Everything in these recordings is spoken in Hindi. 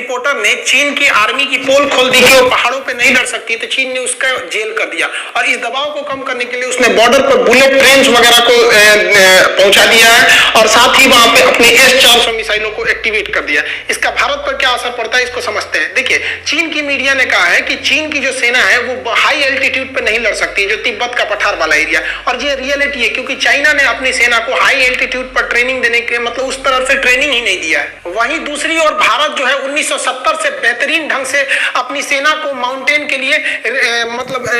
रिपोर्टर ने चीन की आर्मी की पोल खोल दी कि वो पहाड़ों पे नहीं लड़ सकती, तो चीन ने उसका जेल कर दिया और इस दबाव को कम करने के लिए उसने बॉर्डर पर बुलेट ट्रेन वगैरह को पहुंचा दिया है और साथ ही वहां पे अपने S-400 मिसाइलों को एक्टिवेट कर दिया। इसका भारत पर क्या असर पड़ता है इसको समझते हैं। देखिए, चीन की मीडिया ने कहा है कि चीन की जो सेना है वो हाई एल्टीट्यूड पे नहीं लड़ सकती, जो तिब्बत का पठार वाला एरिया, और ये रियलिटी है क्योंकि चाइना ने अपनी सेना को हाई एल्टीट्यूड पर ट्रेनिंग देने के मतलब उस तरफ से ट्रेनिंग ही नहीं दिया है। वहीं दूसरी ओर भारत जो है 1970 से बेहतरीन ढंग से अपनी सेना को माउंटेन के लिए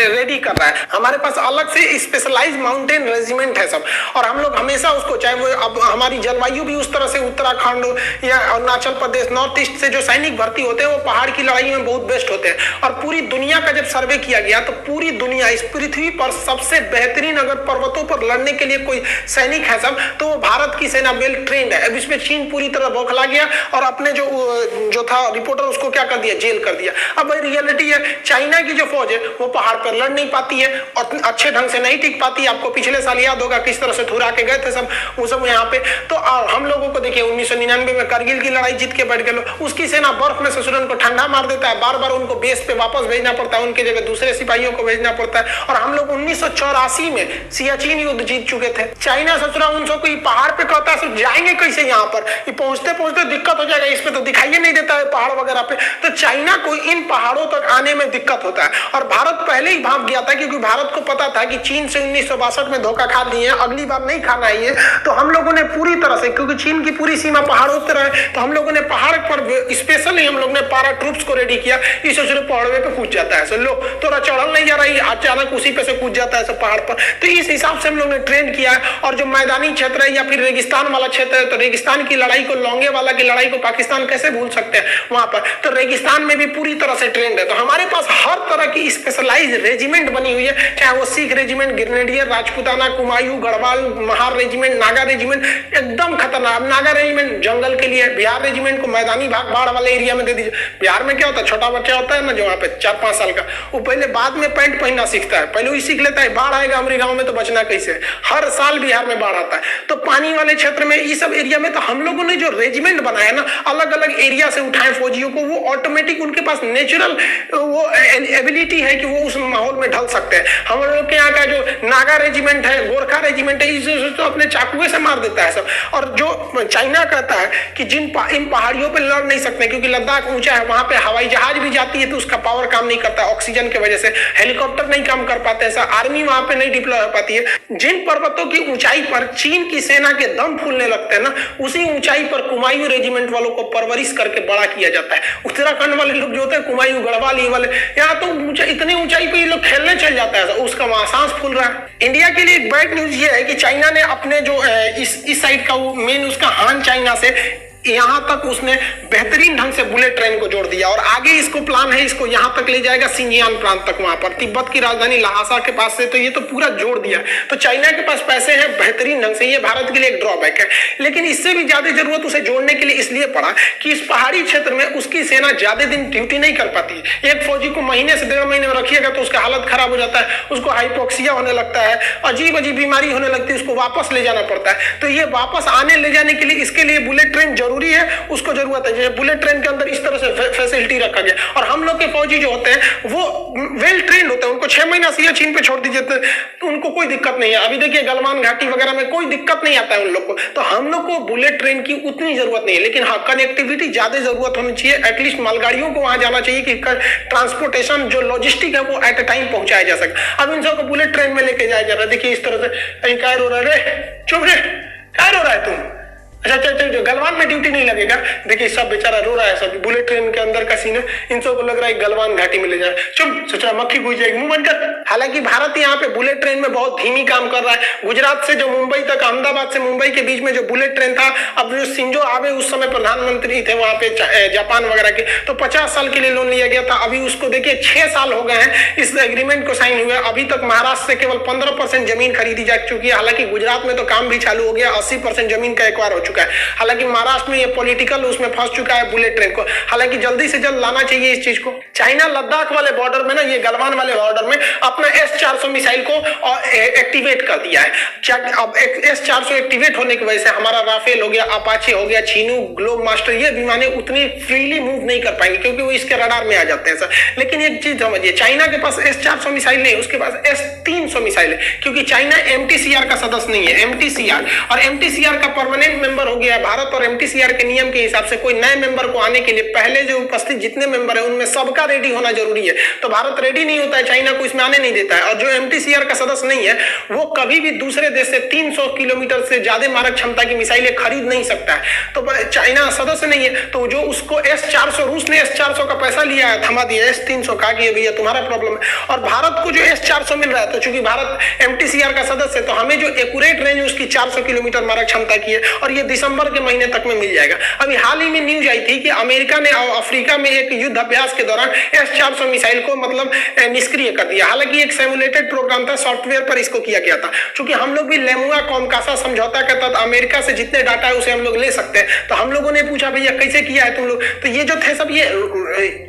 रेडी कर रहा है। हमारे पास अलग से स्पेशलाइज माउंटेन रेजिमेंट है सब, और हम लोग हमेशा उसको, चाहे वो अब हमारी जलवायु भी उस तरह से उत्तराखंड या अरुणाचल प्रदेश नॉर्थ ईस्ट से जो सैनिक भर्ती होते हैं वो पहाड़ की लड़ाई में बहुत बेस्ट होते हैं। और पूरी दुनिया का जब सर्वे किया गया तो पूरी दुनिया, इस पृथ्वी पर सबसे बेहतरीन अगर पर्वतों पर लड़ने के लिए कोई सैनिक है सब, तो वो भारत की सेना वेल ट्रेंड है। अब इसमें चीन पूरी तरह बौखला गया और अपने जो था रिपोर्टर उसको क्या कर दिया, जेल कर दिया। अब रियलिटी है, चाइना की जो फौज है वो पहाड़ पर लड़ नहीं पाती है और अच्छे ढंग से नहीं टिक पाती। आपको पिछले साल याद होगा किस तरह से थुरा के गए थे सब वो सब यहाँ पे। तो हम लोगों को देखिए 1999 में करगिल की लड़ाई जीत के बैठ गए, उसकी सेना बर्फ में ससुरन को ठंडा मार देता है, बार बार उनको बेस पे वापस भेजना पड़ता है, उनके जगह दूसरे सिपाहियों को भेजना पड़ता है। और हम लोग 1984 में सियाचिन युद्ध जीत चुके थे। चाइना ससुरा उनको कोई पहाड़ पे कहता है जाएंगे कैसे, यहाँ पर पहुंचते पहुंचते दिक्कत हो जाएगा, इसमें तो दिखाई नहीं देता है पहाड़ वगैरह पे। तो चाइना को इन पहाड़ों तक आने में दिक्कत होता है और भारत पहले ही भाग गया था क्योंकि भारत को पता था कि चीन से 1962 में धोखा खा दिए, अगली बार नहीं खाना है ये। तो हम लोगों ने पूरी तरह से, क्योंकि चीन की पूरी सीमा पहाड़ों पर है, तो हम लोगों ने पहाड़ पर स्पेशली हम लोग ने पारा ट्रूप्स को रेडी किया। इस पहाड़वे पे कूद जाता है लो, तोरा चढ़ल नहीं जा रही, अचानक उसी पे से कूद जाता है सब पहाड़ पर। तो इस हिसाब से हम लोग ने ट्रेन किया है। और जो मैदानी क्षेत्र है या फिर रेगिस्तान वाला क्षेत्र है, तो रेगिस्तान की लड़ाई को, लोंगे वाला की लड़ाई को पाकिस्तान कैसे भूल सकते हैं वहां पर। तो रेगिस्तान में भी पूरी तरह से ट्रेंड है। तो हमारे पास हर तरह की स्पेशलाइज रेजिमेंट बनी हुई है, चाहे वो Sikh regiment, grenadier, Rajputana, Kumaon, Garhwal, Mahar regiment, Naga regiment, एकदम खतरनाक। नागा रेजिमेंट जंगल के लिए, बिहार रेजिमेंट को मैदानी भाग बाढ़ वाले एरिया में दे दीजिए। बिहार में क्या होता है, छोटा बच्चा होता है ना जो वहाँ पे 4-5 साल का, वो पहले बाद में पैंट पहनना सीखता है, पहले वही सीख लेता है, बाढ़ आएगा हमारे गाँव में तो बचना कैसे। हर साल बिहार में बाढ़ आता है। तो पानी वाले क्षेत्र में, इस सब एरिया में, तो हम लोगों ने जो रेजिमेंट बनाया ना, अलग अलग एरिया से उठाए फौजियों को, वो ऑटोमेटिक उनके पास नेचुरल वो एबिलिटी है कि वो उस माहौल में ढल सकते हैं। हम लोग के यहाँ का जो नागा रेजिमेंट है, गोरखा रेजिमेंट है, इसे तो अपने चाकुए से मार देता है सब। और जो चाइना कहता है कि इन पहाड़ियों पे लड़ नहीं सकते क्योंकि लद्दाख ऊंचा है, वहां पे हवाई जहाज भी जाती है तो उसका पावर काम नहीं करता ऑक्सीजन की वजह से, हेलीकॉप्टर नहीं काम कर पाते, ऐसा आर्मी वहां पे नहीं डिप्लॉय हो पाती है। जिन पर्वतों की ऊंचाई पर चीन की सेना के दम फूलने लगते हैं ना, उसी ऊंचाई पर कुमायूं रेजिमेंट वालों को परवरिश करके बड़ा किया जाता है। उत्तराखंड वाले लोग जो होते हैं कुमायूं, गढ़वाल, ये वाले, यहाँ तो इतनी ऊंचाई पे ये लोग खेलने चल जाता है, उसका वहां सांस फूल रहा है। इंडिया के लिए एक बैड न्यूज ये है कि चाइना ने अपने जो इस साइड का वो मेन उसका हान चाइना से यहां तक उसने बेहतरीन ढंग से बुलेट ट्रेन को जोड़ दिया और आगे इसको प्लान है, इसको यहां तक ले जाएगा, सिंजियान प्रांत तक, वहां पर तिब्बत की राजधानी लहासा के पास से। तो ये तो पूरा जोड़ दिया। तो चाइना के पास पैसे हैं बेहतरीन ढंग से, ये भारत के लिए एक ड्रॉबैक है। लेकिन इससे भी ज्यादा जरूरत उसे जोड़ने के लिए इसलिए पड़ा कि इस पहाड़ी क्षेत्र में उसकी सेना ज्यादा दिन ड्यूटी नहीं कर पाती। एक फौजी को महीने से 1.5 महीने में रखिएगा तो उसका हालत खराब हो जाता है, उसको हाइपोक्सिया होने लगता है, अजीब अजीब बीमारी होने लगती है, उसको वापस ले जाना पड़ता है। तो ये वापस आने ले जाने के लिए इसके लिए बुलेट ट्रेन जरूरी है, उसको जरूरत है। जैसे बुलेट ट्रेन के अंदर इस तरह से फैसिलिटी रखा गया। और हम लोग के फौजी जो होते हैं वो वेल ट्रेंड होते हैं, उनको 6 महीना सियाचिन पे छोड़ दीजिए तो उनको कोई दिक्कत नहीं है। अभी देखिए गलवान घाटी वगैरह में कोई दिक्कत नहीं आता है उन लोग को। तो हम लोग को बुलेट ट्रेन की उतनी जरूरत नहीं है, लेकिन हाँ कनेक्टिविटी ज्यादा जरूरत होनी चाहिए। एटलीस्ट मालगाड़ियों को वहां जाना चाहिए कि ट्रांसपोर्टेशन जो लॉजिस्टिक है वो एट ए टाइम पहुंचाया जा सके। अब इन सबको बुलेट ट्रेन में लेके जाया जा रहा है। देखिए इस तरह से कहीं काय रो रहा है, चुप रे, काय रो रहा है तुम, अच्छा जो गलवान में ड्यूटी नहीं लगेगा। देखिए सब बेचारा रो रहा है, सब बुलेट ट्रेन के अंदर का सीन है, इन सबको लग रहा है गलवान घाटी में ले जाए। चुप, सोच रहा मक्खी घुस जाएगी, मुंह बंद कर। हालांकि भारत यहाँ पे बुलेट ट्रेन में बहुत धीमी काम कर रहा है। गुजरात से जो मुंबई तक, अहमदाबाद से मुंबई के बीच में जो बुलेट ट्रेन था, अब जो शिंजो आबे उस समय प्रधानमंत्री थे वहां पे जापान वगैरह के, तो 50 साल के लिए लोन लिया गया था। अभी उसको देखिए 6 साल हो गए हैं इस एग्रीमेंट को साइन हुए, अभी तक महाराष्ट्र से केवल 15% जमीन खरीदी जा चुकी है। हालांकि गुजरात में तो काम भी चालू हो गया, 80% जमीन का एक्वायर हो चुका है। हालांकि महाराष्ट्र में ये पॉलिटिकल उसमें फंस चुका है बुलेट ट्रेन को, हालांकि जल्दी से जल्द लाना चाहिए इस चीज को। चाइना लद्दाख वाले बॉर्डर में ना, ये गलवान वाले बॉर्डर में अपना S-400 मिसाइल को एक्टिवेट कर दिया है। अब S-400 एक्टिवेट होने की वजह से हमारा राफेल हो गया, अपाचे हो गया, चीनू, ग्लोब मास्टर, ये विमानें उतनी फ्रीली मूव नहीं कर पाएंगे क्योंकि वो इसके रडार में आ जाते हैं सर। लेकिन एक चीज समझिए, चाइना के पास S-400 मिसाइल नहीं, उसके पास S-300 मिसाइल है, क्योंकि चाइना MTCR का सदस्य नहीं है। MTCR और MTCR का परमानेंट मेंबर हो गया है भारत, और MTCR के नियम के हिसाब से कोई नए मेंबर को आने के लिए पहले जो उपस्थित जितने मेंबर है उनमें सबका रेडी होना जरूरी है। तो भारत रेडी नहीं होता है, चाइना को इसमें आने नहीं देता है। और जो MTCR का सदस्य नहीं है वो कभी भी दूसरे देश से 300 किलोमीटर से ज्यादा मारक क्षमता की मिसाइलें खरीद नहीं सकता है। तो चाइना सदस्य नहीं है, तो जो उसको S-400, रूस ने S-400 का पैसा लिया है, थमा दिया S-300 का कि भैया तुम्हारा प्रॉब्लम है। और भारत को जो S-400 मिल रहा है, तो चूंकि भारत MTCR का सदस्य है तो हमें जो एक्यूरेट रेंज उसकी 400 किलोमीटर मारक क्षमता की है, और ये दिसंबर के महीने तक में मिल जाएगा। अभी हाल ही में न्यूज आई थी कि अमेरिका ने अफ्रीका में एक युद्ध अभ्यास के दौरान S-400 मिसाइल को मतलब निष्क्रिय कर दिया। हालांकि एक सिमुलेटेड प्रोग्राम था, सॉफ्टवेयर पर इसको किया गया था। क्योंकि हम लोग भी लेमुआ कॉमकासा समझौता के तहत अमेरिका से जितने डाटा है उसे हम लोग ले सकते हैं, तो हम लोगों ने पूछा भैया कैसे किया है तुम लोग। तो ये जो थे सब, ये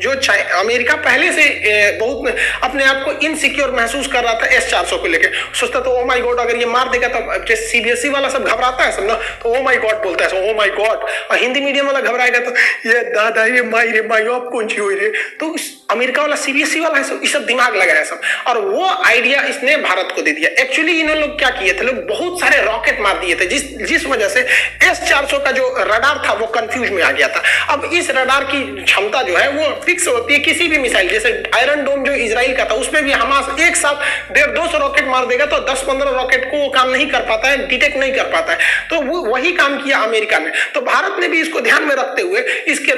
जो अमेरिका पहले से बहुत अपने आप को इनसिक्योर महसूस कर रहा था S-400 को लेकर, सोचता तो ओ माय गॉड अगर ये मार देगा तो CBSE वाला सब घबराता है सब ना, तो ओ माय गॉड बोलता है, ओ माय गॉड। और हिंदी मीडियम वाला घबराएगा तो ये दादा ये माई रे माई आप कौन सी हो रही है। तो अमेरिका वाला CBSE वाला है सब, इस सब दिमाग लगाया सब, और वो आइडिया इसने भारत को दे दिया। एक्चुअली इन लोग क्या किए थे, लोग बहुत सारे रॉकेट मार दिए थे, जिस वजह से S-400 का जो रडार था वो कंफ्यूज में आ गया था। अब इस रडार की क्षमता जो है वो फिक्स होती है किसी भी मिसाइल, जैसे आयरन डोम जो इजराइल का था उसमें भी हमास एक साथ 150-200 रॉकेट मार देगा तो 10-15 रॉकेट को वो काम नहीं कर पाता है, डिटेक्ट नहीं कर पाता है। तो वो वही काम किया अमेरिका ने। तो भारत ने भी इसको ध्यान में रखते हुए इसके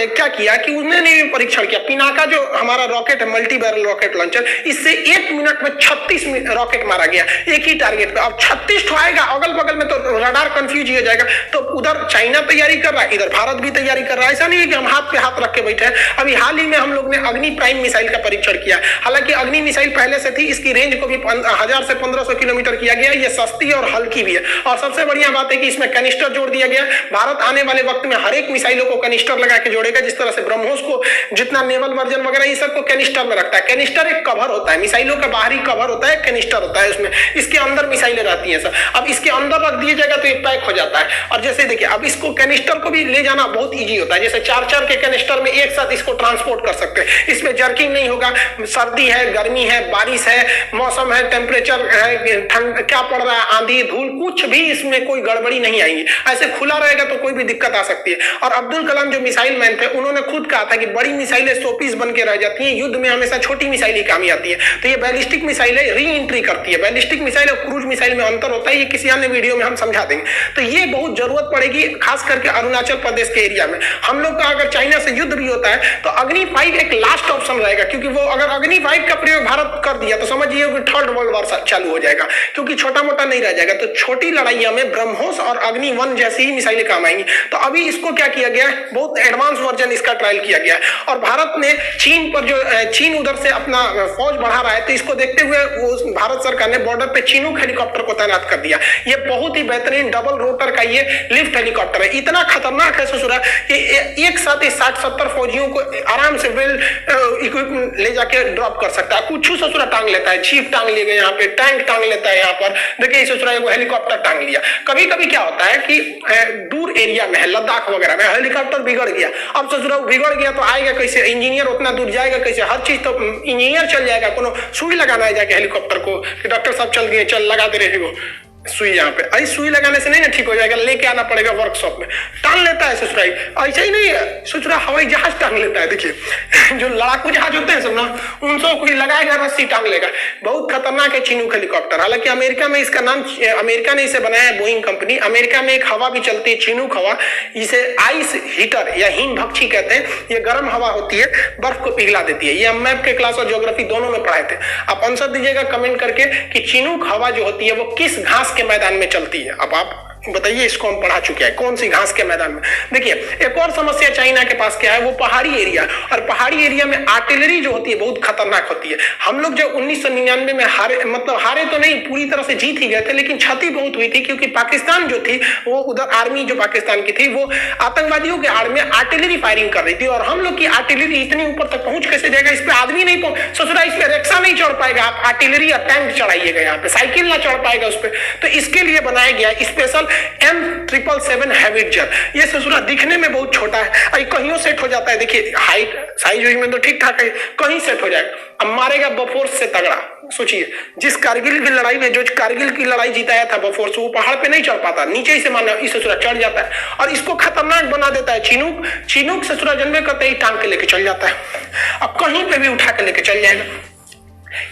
क्या किया कि उन्होंने भी परीक्षण किया। पिनाका जो हमारा रॉकेट है, मल्टी बैरल रॉकेट लॉन्चर, इससे 1 मिनट में 36 रॉकेट मारा गया एक ही टारगेट पे। अब 36 आएगा अगल बगल में तो रडार कंफ्यूज हो जाएगा। तो उधर चाइना तैयारी कर रहा है, इधर भारत भी तैयारी कर रहा है। ऐसा नहीं है कि हम हाथ पे हाथ रख के बैठे हैं। अभी हाल ही में हम लोग ने अग्नि प्राइम मिसाइल का परीक्षण किया। हालांकि अग्नि मिसाइल पहले से थी, इसकी रेंज को भी 1000 से 1500 किलोमीटर किया गया। ये सस्ती और हल्की भी है, और सबसे बढ़िया बात है कि इसमें कैनिस्टर जोड़ दिया गया। भारत आने वाले वक्त में हर एक मिसाइलों को कैनिस्टर लगा के जोड़ेगा, जिस तरह से ब्रह्मोस को जितना नेवल वर्जन वगैरह ये सबको कैनिस्टर में रखता है। कैनिस्टर एक कवर होता है, मिसाइलों का बाहरी कवर होता है, कैनिस्टर होता है उसमें, इसके अंदर मिसाइलें रहती हैं सर। अब इसके अंदर रख दिया जाएगा तो ये पैक हो जाता है। और जैसे देखिए अब इसको कैनिस्टर को भी ले जाना बहुत ईजी होता है, जैसे 4-4 के कैनिस्टर में एक साथ इसको ट्रांसपोर्ट कर सकते हैं। इसमें जर्किंग नहीं होगा, सर्दी है, गर्मी है, बारिश है, मौसम है, टेम्परेचर है, ठंड क्या पड़ रहा है, आंधी धूल, कुछ भी इसमें कोई गड़बड़ी नहीं आएगी। ऐसे खुला रहेगा तो कोई भी दिक्कत आ सकती है। और अब्दुल कलाम जो मिसाइल मैन थे उन्होंने खुद कहा था कि बड़ी मिसाइलें शोपीस बन के रह जाती हैं, युद्ध में हमेशा छोटी मिसाइल ही काम आती है। तो ये बैलिस्टिक मिसाइल है, री एंट्री करती है। बैलिस्टिक मिसाइल और क्रूज मिसाइल में अंतर होता है, ये किसी अन्य वीडियो में हम समझा देंगे। तो ये बहुत जरूरत पड़ेगी खास करके अरुणाचल प्रदेश के एरिया में। हम लोग का अगर चाइना से युद्ध भी होता है तो अग्नि 5 एक लास्ट ऑप्शन रहेगा, क्योंकि वो अगर अग्नि 5 का प्रयोग भारत कर दिया तो समझिए कि थर्ड वर्ल्ड वॉर चालू हो जाएगा, क्योंकि छोटा मोटा नहीं रह जाएगा। तो छोटी लड़ाइयों में ब्रह्मोस और अग्नि 1 जैसी ही मिसाइलें काम आएंगी। तो अभी इसको क्या किया गया है, बहुत एडवांस वर्जन इसका ट्रायल किया गया है। और भारत ने चीन पर जो चीन उधर से अपना फौज बढ़ा रहा है, तो इसको देखते हुए वो भारत सरकार ने बॉर्डर पे चीनूक हेलीकॉप्टर को तैनात कर दिया। ये बहुत ही बेहतरीन डबल रोटर का ये लिफ्ट हेलीकॉप्टर है। इतना खतरनाक है ससुरा कि एक साथ ही 60-70 फौजियों को आराम से वेल इक्विपमेंट ले जाके ड्रॉप कर सकता है। कुछ ससुरा टांग लेता है, जीप टांग लिए यहाँ पे, टैंक टांग लेता है। यहाँ पर देखिए ससुरा वो हेलीकॉप्टर टांग लिया। कभी कभी क्या होता है कि दूर एरिया में है, लद्दाख वगैरह में हेलीकॉप्टर बिगड़ गया। अब ससुरा बिगड़ गया तो आएगा कैसे, इंजीनियर उतना दूर जाएगा कैसे, हर चीज तो इंजीनियर चल जाएगा। कोनो सुई लगाना है जाके हेलीकॉप्टर को कि डॉक्टर साहब चल गए, चल लगा दे रहे हो सुई। यहाँ पे अरे सुई लगाने से नहीं ना ठीक हो जाएगा, लेके आना पड़ेगा वर्कशॉप में। टांग लेता है ससुराई, ऐसा ही नहीं है ससुरा हवाई जहाज टांग लेता है। देखिए जो लड़ाकू जहाज होते हैं सब ना, उनसे कोई लगाएगा रस्सी टांग लेगा। बहुत खतरनाक है चीनूक हेलीकॉप्टर। हालांकि अमेरिका में इसका नाम, अमेरिका ने इसे बनाया है, बोइंग कंपनी। अमेरिका में एक हवा भी चलती है चीनूक हवा, इसे आइस हीटर या हिम भक्षी कहते हैं। ये गर्म हवा होती है, बर्फ को पिघला देती है। ये हम मैप के क्लास और ज्योग्राफी दोनों में पढ़ाए थे। आप आंसर दीजिएगा कमेंट करके कि चीनूक हवा जो होती है वो किस घास के मैदान में चलती है। अब आप बताइए, इसको हम पढ़ा चुके हैं कौन सी घास के मैदान में। देखिए एक और समस्या चाइना के पास क्या है, वो पहाड़ी एरिया, और पहाड़ी एरिया में आर्टिलरी जो होती है बहुत खतरनाक होती है। हम लोग जब 1999 में हारे, मतलब हारे तो नहीं, पूरी तरह से जीत ही गए थे, लेकिन क्षति बहुत हुई थी, क्योंकि पाकिस्तान जो थी वो उधर आर्मी जो पाकिस्तान की थी वो आतंकवादियों के आड़ में आर्टिलरी फायरिंग कर रही थी, और हम लोग की आर्टिलरी इतनी ऊपर तक पहुंच कैसे जाएगा, इस पे आदमी नहीं पहुंच, ससुरा इस पे रिक्शा नहीं चढ़ पाएगा, आप आर्टिलरी या टैंक चढ़ाइएगा, यहाँ पे साइकिल ना चढ़ पाएगा उस पर। तो इसके लिए बनाया गया स्पेशल M777 हैविटजर। ये ससुरा दिखने में बहुत छोटा है, कहीं सेट हो जाता है, देखिए हाइट साइज में तो ठीक ठाक है, कहीं सेट हो जाएगा, अब मारेगा बफोर्स से तगड़ा। सोचिए जिस कारगिल की लड़ाई में, जो कारगिल की लड़ाई जिताया था बफोर्स, वो पहाड़ पे नहीं चढ़ पाता, नीचे ही से मारना, इस ससुरा चढ़ जाता है और इसको खतरनाक बना देता है चिनूक। चिनूक ससुरा जन्मे करते ही टांग के लेके चल जाता है, अब कहीं पे भी उठा के लेके चल जाएगा।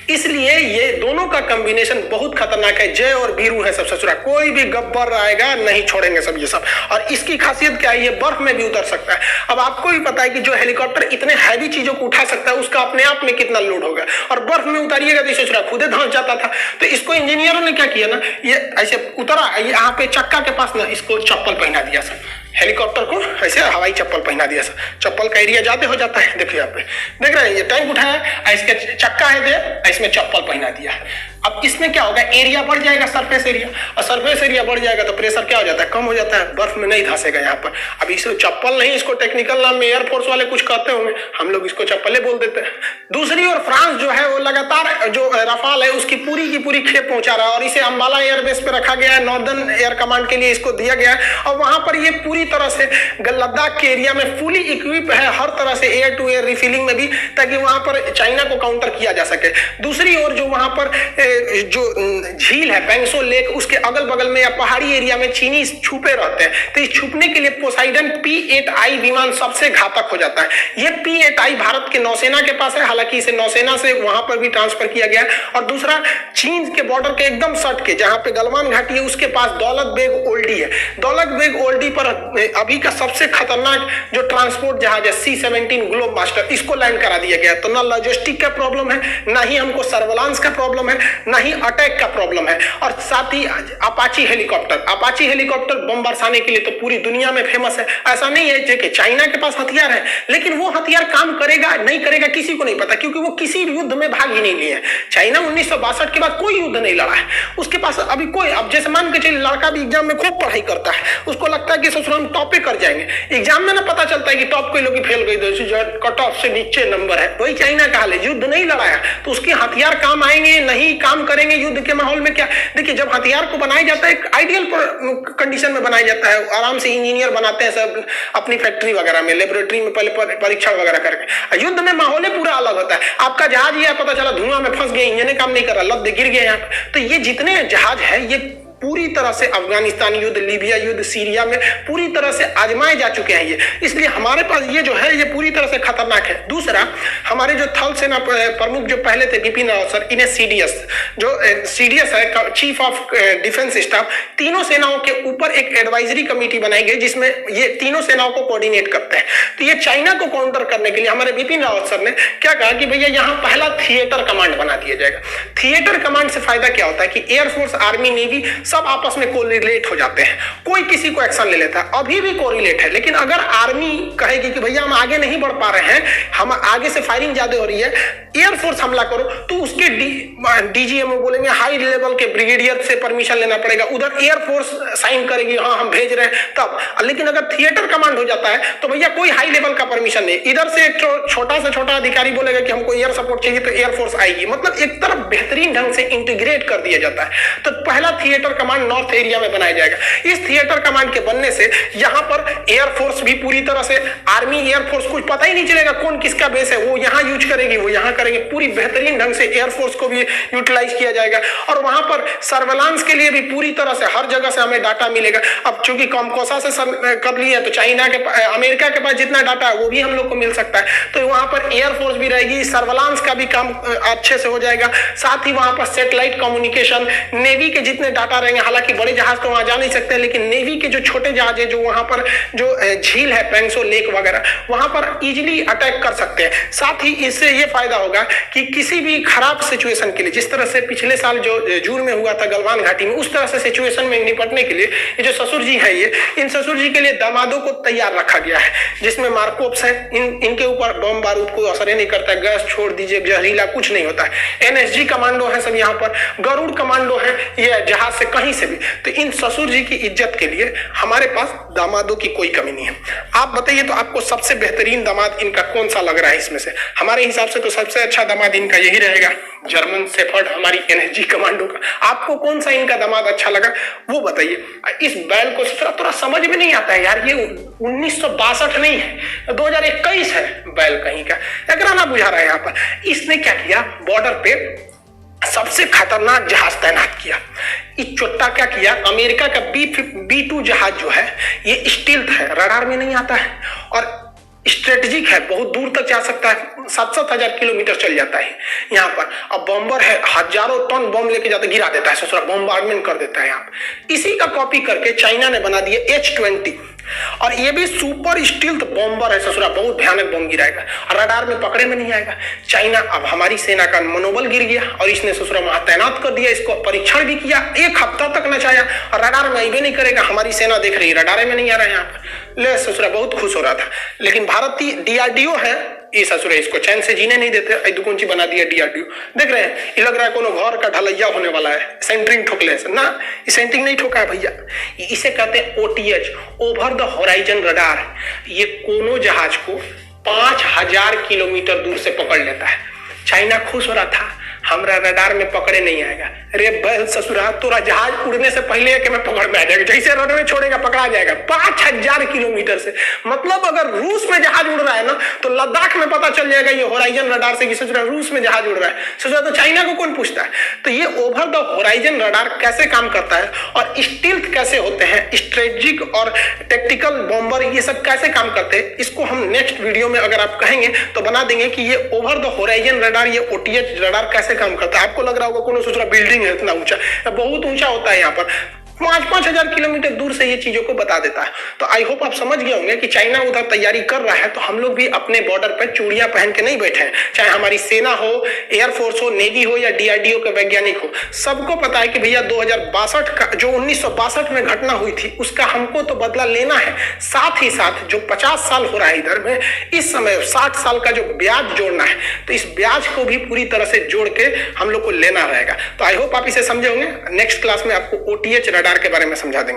इसलिए ये दोनों का कॉम्बिनेशन बहुत खतरनाक है, जय और वीरू है सब ससुरा, कोई भी गब्बर आएगा नहीं छोड़ेंगे सब ये सब। और इसकी खासियत क्या है, ये बर्फ में भी उतर सकता है। अब आपको भी पता है कि जो हेलीकॉप्टर इतने हैवी चीजों को उठा सकता है उसका अपने आप में कितना लोड होगा, और बर्फ में उतारिएगा तो ससुरा खुदे धंस जाता था। तो इसको इंजीनियरों ने क्या किया ना, ये ऐसे उतरा, यहाँ पे चक्का के पास ना इसको चप्पल पहना दिया सर, हेलीकॉप्टर को ऐसे हवाई चप्पल पहना दिया सर, चप्पल का एरिया ज्यादा हो जाता है। देखिए यहाँ पे देख रहे हैं, ये टैंक उठाया, इसके चक्का है दे, इसमें चप्पल पहना दिया है। अब इसमें क्या होगा, एरिया बढ़ जाएगा, सरफेस एरिया, और सरफेस एरिया बढ़ जाएगा तो प्रेशर क्या हो जाता है, कम हो जाता है, बर्फ में नहीं धंसेगा यहाँ पर। अब इसको चप्पल नहीं, इसको टेक्निकल नाम में एयरफोर्स वाले कुछ कहते होंगे, हम लोग इसको चप्पलें बोल देते हैं। दूसरी ओर फ्रांस जो है वो लगातार जो रफाल है उसकी पूरी की पूरी खेप पहुंचा रहा है, और इसे अंबाला एयरबेस पे रखा गया है, नॉर्दर्न एयर कमांड के लिए इसको दिया गया है, और वहां पर ये पूरी तरह से लद्दाख के एरिया में फुली इक्विप है, हर तरह से एयर टू एयर रिफिलिंग में भी, ताकि वहां पर चाइना को काउंटर किया जा सके। दूसरी ओर जो वहां पर जो झील है पेंगसो लेक, उसके अगल बगल में या पहाड़ी एरिया में चीनी छुपे रहते हैं, तो इस छुपने के लिए पोसाइडन P-8I विमान सबसे घातक हो जाता है। ये P-8I भारत के नौसेना के पास है, हालांकि इसे नौसेना से वहां पर भी ट्रांसफर किया गया है। और दूसरा चीन के बॉर्डर के एकदम सट के जहां पे गलवान घाटी है उसके पास दौलत बेग ओल्डी है। दौलत बेग ओल्डी पर अभी का सबसे खतरनाक जो ट्रांसपोर्ट जहाज है C-17 ग्लोब मास्टर, इसको लैंड करा दिया गया। तो ना लॉजिस्टिक का प्रॉब्लम है, ना ही हमको सर्वेलांस का प्रॉब्लम है, ना ही अटैक का प्रॉब्लम है। और साथ ही अपाची हेलीकॉप्टर बम बरसाने के लिए तो पूरी दुनिया में फेमस है। ऐसा नहीं है कि चाइना के पास हथियार है, लेकिन वो हथियार काम करेगा नहीं करेगा किसी को नहीं पता, क्योंकि वो किसी युद्ध में भाग ही नहीं लिए। चाइना 1962 के बाद कोई युद्ध नहीं लड़ा है, उसके पास अभी कोई, अब जैसे मान के चलिए लड़का भी एग्जाम में खूब पढ़ाई करता है, उसको लगता है कि ससुर हम टॉप पे कर जाएंगे, एग्जाम में ना पता चलता है कि टॉप कोई लोग फेल गई, कट ऑफ से नीचे नंबर है। वही चाइना का हाल है, युद्ध नहीं लड़ाया तो उसके हथियार काम आएंगे नहीं, काम करेंगे युद्ध के माहौल में क्या। देखिए जब हथियार को बनाया जाता है आइडियल कंडीशन में बनाया जाता है, आराम से इंजीनियर बनाते हैं सब अपनी फैक्ट्री वगैरह में, लेबोरेटरी में पहले परीक्षण वगैरह करके। युद्ध में माहौल पूरा अलग होता है। आपका जहाज ये पता चला धुआं में फंस गया, इंजन काम नहीं कर रहा, लद गिर गया यहाँ पे। तो ये जितने जहाज है ये पूरी तरह से अफगानिस्तान युद्ध, लीबिया युद्ध, सीरिया में पूरी तरह से आजमाए जा चुके हैं ये, इसलिए हमारे पास ये जो है ये पूरी तरह से खतरनाक है। दूसरा, हमारे जो थल सेना प्रमुख जो पहले थे बिपिन रावत सर, इन्हें CDS जो CDS है चीफ ऑफ डिफेंस स्टाफ, तीनों सेनाओं के ऊपर एक एडवाइजरी कमेटी बनाई गई जिसमें ये तीनों सेनाओं को कोऑर्डिनेट करते हैं। तो ये चाइना को काउंटर करने के लिए हमारे बिपिन रावत सर ने क्या कहा कि भैया यहाँ पहला थिएटर कमांड बना दिया जाएगा। थिएटर कमांड से फायदा क्या होता है कि एयरफोर्स, आर्मी, नेवी सब आपस में कोरिलेट हो जाते हैं, कोई किसी को एक्शन ले लेता है। अभी भी कोरिलेट है, लेकिन अगर आर्मी कहेगी कि भैया हम आगे नहीं बढ़ पा रहे हैं, हम आगे से फायरिंग ज्यादा हो रही है, एयरफोर्स हमला करो, तो उसके DGMO बोलेंगे, हाई लेवल के ब्रिगेडियर से परमिशन लेना पड़ेगा, उधर एयरफोर्स साइन करेगी हाँ हम भेज रहे हैं तब। लेकिन अगर थिएटर कमांड हो जाता है तो भैया कोई हाई लेवल का परमिशन नहीं, इधर से एक छोटा से छोटा अधिकारी बोलेगा कि हमको एयर सपोर्ट चाहिए तो एयरफोर्स आएगी। मतलब एक तरफ बेहतरीन ढंग से इंटीग्रेट कर दिया जाता है। तो पहला थिएटर कमांड नॉर्थ एरिया में बनाया जाएगा। इस थिएटर कमांड के बनने से यहाँ पर एयरफोर्स भी पूरी तरह से, आर्मी एयरफोर्स कुछ पता ही नहीं चलेगा कौन किसका बेस है, वो यहाँ यूज करेगी वो यहाँ करेंगे, पूरी बेहतरीन ढंग से एयरफोर्स को भी यूटिलाइज किया जाएगा। और वहां पर सर्वेलांस के लिए भी पूरी तरह से हर जगह से हमें डाटा मिलेगा। अब चूंकि कॉमकोसा से कर लिया तो चाइना के, अमेरिका के पास जितना डाटा है वो भी हम लोग को मिल सकता है। तो वहां पर एयरफोर्स भी रहेगी, सर्वेलांस का भी काम अच्छे से हो जाएगा। साथ ही वहां पर सैटेलाइट कम्युनिकेशन, नेवी के जितने डाटा रहेंगे। हालांकि बड़े जहाज तो वहां जा नहीं सकते, लेकिन नेवी के जो छोटे जहाज है, जो वहां पर जो झील है पेंगसो लेक वगैरह, वहां पर इजीली अटैक कर सकते हैं। साथ ही इससे ये फायदा होगा कि किसी भी खराब सिचुएशन के लिए, जिस तरह से पिछले साल जो जून में हुआ था गलवान घाटी में, उस तरह से सिचुएशन में निपटने के लिए ये जो ससुर जी है, ये इन ससुर जी के लिए दामादों को तैयार रखा गया है, जिसमें मार्कोप्स है। इनके ऊपर बम बारूद को असर ही नहीं करता है, गैस छोड़ दीजिए, जहरीला कुछ नहीं होता है। एनएसजी कमांडो है सब यहाँ पर, गरुड़ कमांडो है, ये जहाज से कहीं से भी। तो इन ससुर जी की इज्जत के लिए हमारे पास दामादों की कोई कमी नहीं है। आप बताइए तो आपको सबसे बेहतरीन दामाद इनका कौन सा लग रहा है इसमें से? हमारे हिसाब से तो सबसे अच्छा दामाद इनका यही रहेगा, जर्मन शेफर्ड, हमारी एनएसजी कमांडो का। आपको कौन सा इनका दामाद अच्छा लगा वो बताइए। इस बैल को थोड़ा समझ में नहीं आता है यार, ये 1962 नहीं है, 2021 है बैल कहीं का, अगर ना बुझा रहा है यहाँ पर। इसने क्या किया, बॉर्डर पे सबसे खतरनाक जहाज तैनात किया। इस चोट्टा क्या किया, अमेरिका का B-2 जहाज जो है, ये स्टील्थ है, रडार में नहीं आता है और स्ट्रेटेजिक है, बहुत दूर तक जा सकता है, 7-7 हजार किलोमीटर चल जाता है यहाँ पर। अब बॉम्बर है, हजारों टन बम लेके जाता, गिरा देता है, ससुरा बॉम्बार्डमेंट कर देता है यहाँ पे। इसी का कॉपी करके चाइना ने बना दिया H-20, और ये भी सुपर स्टील्थ बॉम्बर है ससुरा, बहुत भयानक बम गिराएगा, रडार में पकड़े में नहीं आएगा। चाइना, अब हमारी सेना का मनोबल गिर गया और इसने ससुरा वहां तैनात कर दिया, इसको परीक्षण भी किया, 1 हफ्ता तक नचाया और रडार में आइबे नहीं करेगा। हमारी सेना देख रही है रडार में नहीं आ रहा है यहाँ पर, ले ससुरा बहुत खुश हो रहा था। लेकिन भारतीय DRDO है, ये ससुरे इसको चैन से जीने नहीं देते, दुकुंची बना दिया DRDO। देख रहे हैं, ये लग रहा है कोनो घर का ढलैया होने वाला है, सेंटरिंग ठोकले से ना, ये सेंटरिंग नहीं ठोका है भैया, इसे कहते हैं OTH, over the horizon radar. ये कोनो जहाज को 5000 किलोमीटर दूर से पकड़ लेता है। चाइना खुश हो रहा था, हमरा रडार में पकड़े नहीं आएगा। अरे बैल ससुरा, तोरा जहाज उड़ने से पहले कि मैं पकड़ में आ जाएगा, जैसे रनवे छोड़ेगा पकड़ा जाएगा 5000 किलोमीटर से। मतलब अगर रूस में जहाज उड़ रहा है ना, तो लद्दाख में पता चल जाएगा ये होराइजन रडार से कि ससुरा रूस में जहाज उड़ रहा है। ससुरा तो चाइना को कौन पूछता है। तो ये ओवर द होराइजन रडार कैसे काम करता है और स्टील्थ कैसे होते हैं, स्ट्रेटेजिक और टेक्टिकल बॉम्बर ये सब कैसे काम करते हैं, इसको हम नेक्स्ट वीडियो में अगर आप कहेंगे तो बना देंगे कि ये ओवर द होराइजन रडार, ये OTH रडार कैसे काम करता है। आपको लग रहा होगा कोनो दूसरा बिल्डिंग है इतना ऊंचा, बहुत ऊंचा होता है यहाँ पर, 5-5 हजार किलोमीटर दूर से ये चीजों को बता देता है। तो आई होप आप समझ गए होंगे कि चाइना उधर तैयारी कर रहा है, तो हम लोग भी अपने बॉर्डर पर चूड़ियां पहन के नहीं बैठे हैं। चाहे हमारी सेना हो, एयरफोर्स हो, नेवी हो या DRDO के वैज्ञानिक हो, सबको पता है कि भैया 2062 का जो 1962 में घटना हुई थी उसका हमको तो बदला लेना है। साथ ही साथ जो 50 साल हो रहा है इधर में, इस समय 60 साल का जो ब्याज जोड़ना है, तो इस ब्याज को भी पूरी तरह से जोड़ के हम लोग को लेना रहेगा। तो आई होप आप इसे समझे होंगे। नेक्स्ट क्लास में आपको OTH रडार के बारे में समझा देंगे।